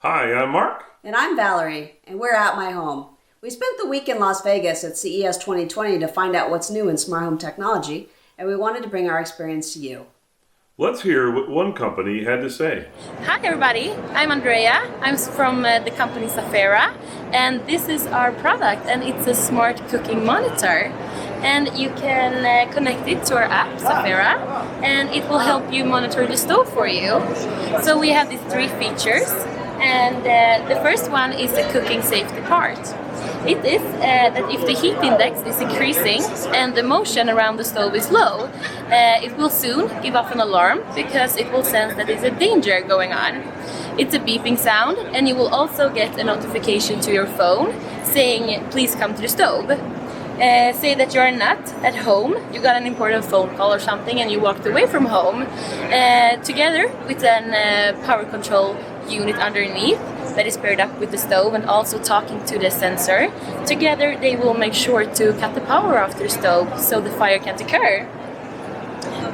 Hi, I'm Mark. And I'm Valerie, and we're at my home. We spent the week in Las Vegas at CES 2020 to find out what's new in smart home technology, and we wanted to bring our experience to you. Let's hear what one company had to say. Hi everybody, I'm Andrea. I'm from the company Safera, and this is our product, and it's a smart cooking monitor. And you can connect it to our app, Safera, and it will help you monitor the stove for you. So we have these three features, and the first one is the cooking safety part. It is that if the heat index is increasing and the motion around the stove is low, it will soon give off an alarm because it will sense that there's a danger going on. It's a beeping sound, and you will also get a notification to your phone saying, please come to the stove. Say that you're not at home, you got an important phone call or something and you walked away from home, together with a power control unit underneath that is paired up with the stove and also talking to the sensor. Together they will make sure to cut the power off the stove so the fire can't occur.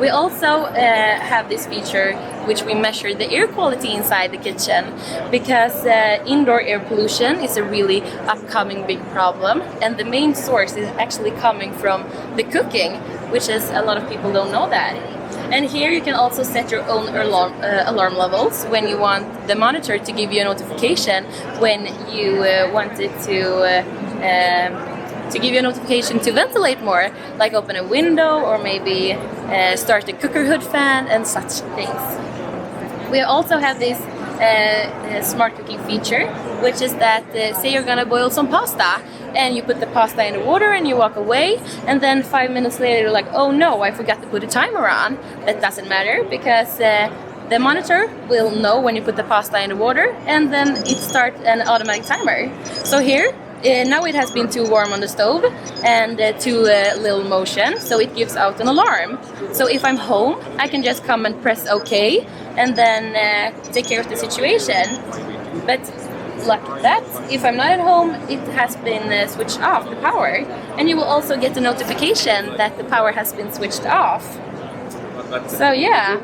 We also have this feature which we measure the air quality inside the kitchen, because indoor air pollution is a really upcoming big problem, and the main source is actually coming from the cooking, which is a lot of people don't know that. And here you can also set your own alarm levels when you want the monitor to give you a notification when you want it to give you a notification to ventilate more, like open a window or maybe start a cooker hood fan and such things. We also have this smart cooking feature, which is that say you're gonna boil some pasta and you put the pasta in the water and you walk away, and then 5 minutes later you're like, oh no, I forgot to put a timer on. That doesn't matter, because the monitor will know when you put the pasta in the water, and then it starts an automatic timer. So here, now it has been too warm on the stove and too little motion, so it gives out an alarm. So if I'm home, I can just come and press OK and then take care of the situation. But like that, if I'm not at home, it has been switched off, the power. And you will also get a notification that the power has been switched off. So yeah,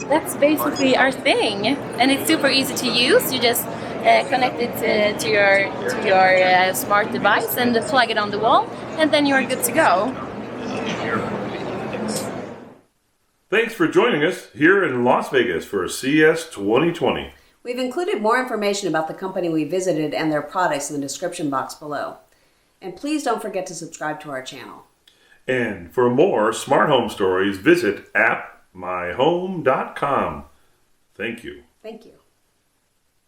that's basically our thing. And it's super easy to use. You just connect it to your smart device and plug it on the wall, and then you're good to go. Thanks for joining us here in Las Vegas for CES 2020. We've included more information about the company we visited and their products in the description box below. And please don't forget to subscribe to our channel. And for more smart home stories, visit appmyhome.com. Thank you. Thank you.